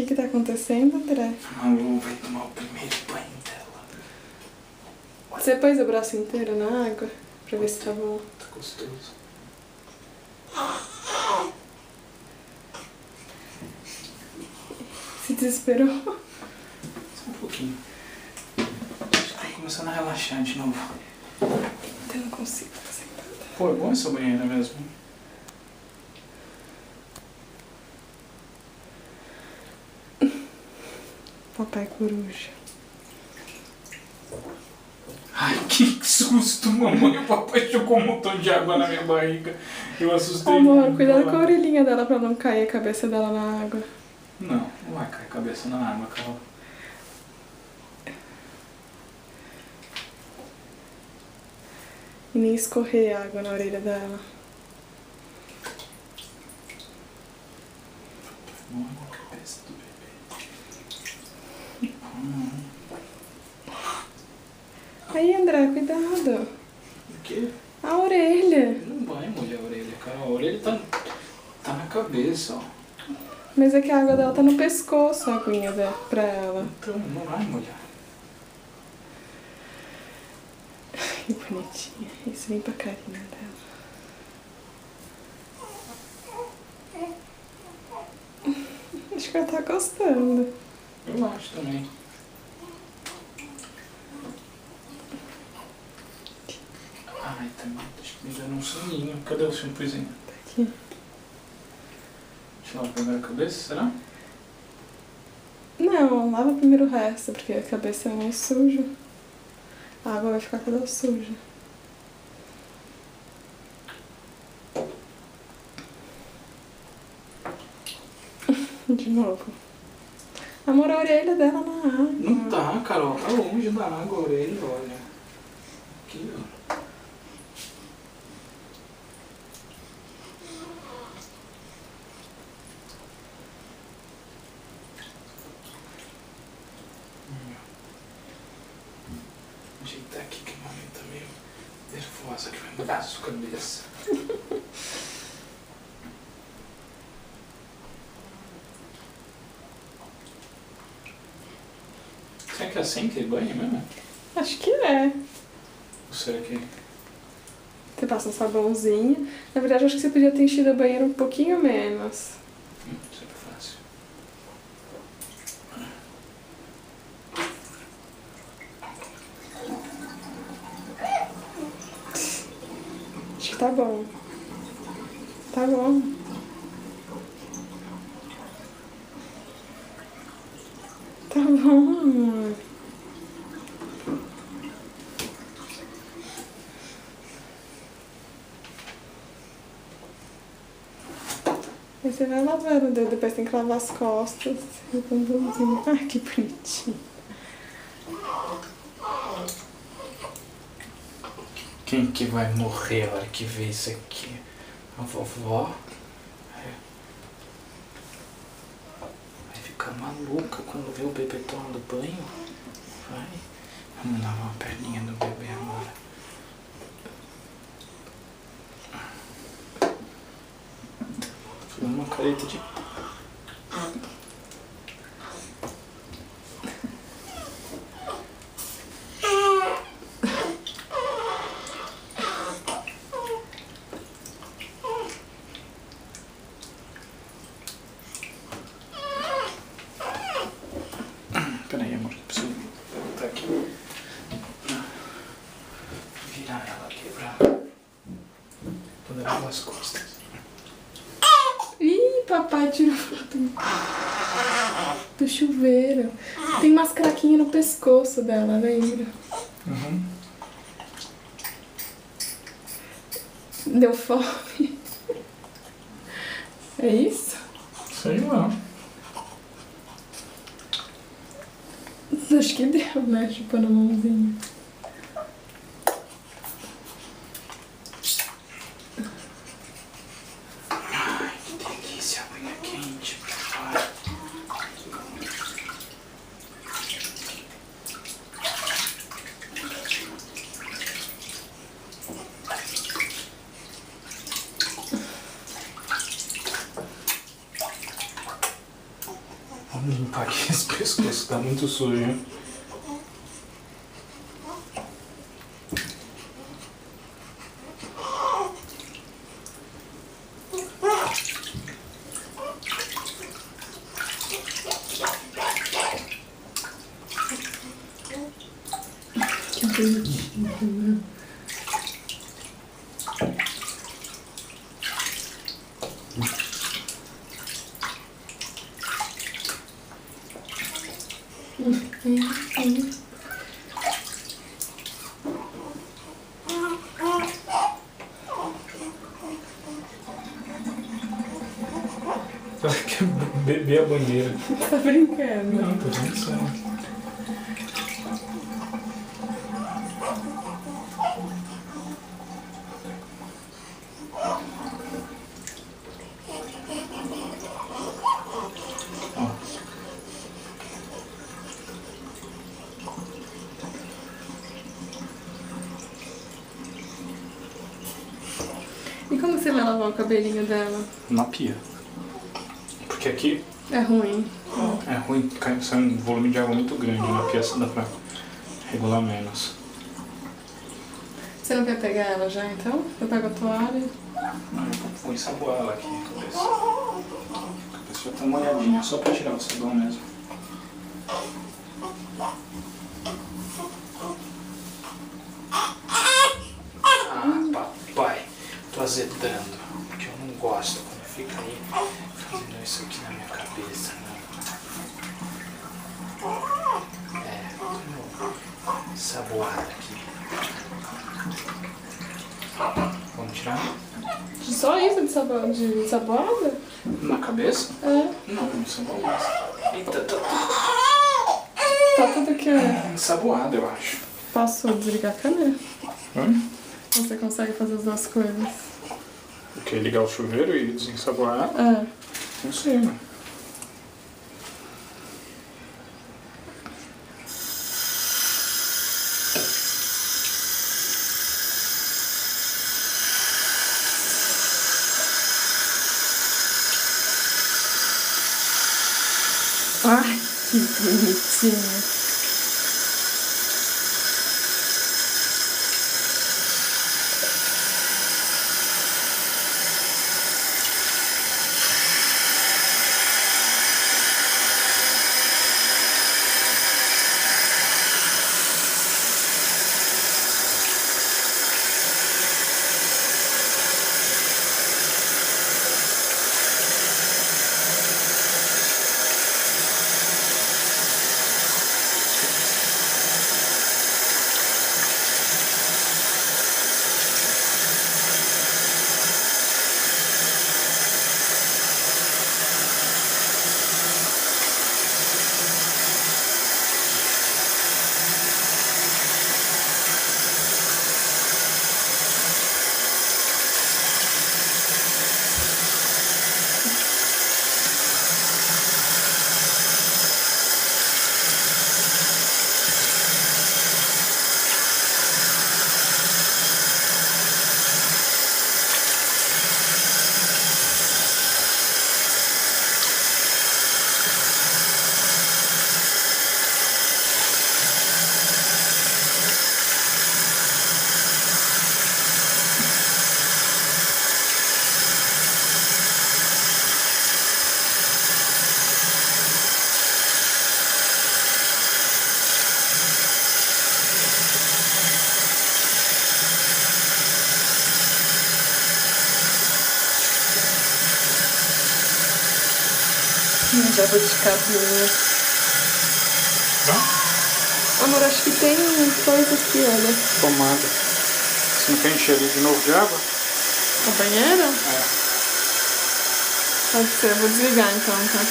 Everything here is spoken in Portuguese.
que tá acontecendo, André? A Lu vai tomar o primeiro banho dela. Você pôs o braço inteiro na água pra ver se tá bom. Tá gostoso. Se desesperou? Só um pouquinho. Acho que tá começando a relaxar de novo. Eu não consigo ficar sentada. Pô, é bom essa banheira mesmo. Papai coruja. Ai, que susto, mamãe. O papai jogou um montão de água na minha barriga. Eu assustei. Amor, cuidado com a orelhinha dela pra não cair a cabeça dela na água. Não, não vai cair a cabeça na água, Carol. E nem escorrer água na orelha dela. Não é a cabeça do bebê. Aí, André, cuidado. O quê? A orelha. Não vai molhar a orelha, Carol. A orelha tá na cabeça, ó. Mas é que a água dela tá no pescoço, a aguinha pra ela. Então, não vai molhar. Que bonitinha. Isso vem pra carinha dela. Acho que ela tá gostando. Eu acho também. Ai, também. Acho que me deram um soninho. Cadê o shampoozinho? Tá aqui. Deixa eu lavar primeiro a cabeça, será? Não, lava primeiro o resto, porque a cabeça é mais suja. A água vai ficar toda suja. De novo. Amor, a orelha dela na água. Não tá, Carol. Tá longe da água a orelha, olha. Aqui, ó. Ajeitar aqui que a mamãe tá meio nervosa que vai mudar a sua cabeça. Será que é assim que ele banha mesmo? Acho que é. Ou será que... Você passa um sabãozinho. Na verdade, eu acho que você podia ter enchido a banheira um pouquinho menos. Sempre fácil. Acho que tá bom. Tá bom. Tá bom, amor. Aí você vai lavando o dedo, depois tem que lavar as costas e o bumbumzinho. Ai, que bonitinho. Quem que vai morrer a hora que vê isso aqui? A vovó? Vai ficar maluca quando vê o bebê tomando banho. Vai. Vamos lavar a perninha do bebê agora. Fazendo uma careta de... Peraí, amor, eu preciso botar aqui. Virar ela aqui pra poder lavar as costas. Ih, papai tirou do chuveiro. Tem umas craquinhas no pescoço dela, lembra? Uhum. Deu fome. É isso? Sei lá. Acho que deu, né? Chupando a mãozinha. Ai, que delícia, aguinha quente pra fora. Vamos limpar aqui esse pescoço, tá muito sujo, hein? Que bonitinho. Ela quer beber a banheira. Tá brincando? Não, tô pensando. E como você vai lavar o cabelinho dela? Na pia. Porque aqui É ruim. é ruim, sai um volume de água muito grande. Na pia dá pra regular menos. Você não quer pegar ela já então? Eu pego a toalha. Não, eu vou ensaboar ela aqui, a cabeça. A cabeça já tá molhadinha, só pra tirar o sabão mesmo. Ah, papai, tô azedando, porque eu não gosto quando fica aí fazendo isso aqui na minha cabeça, né? Vamos ensaboar aqui. Vamos tirar? Só isso de sabão de saboada? Na cabeça? É. Não, não ensaboar mais. Eita, Tá tudo aqui, ó. ensaboado, eu acho. Posso desligar a câmera? Hum? Você consegue fazer as duas coisas? O que? Ligar o chuveiro e desensaboar? É. Não sei, né? Ai, que bonitinho. Jabuticabinha. Amor, acho que tem coisa aqui, olha. Tomada. Você não quer encher ali de novo de água? A banheira? É. Pode ser, eu vou desligar então, tá?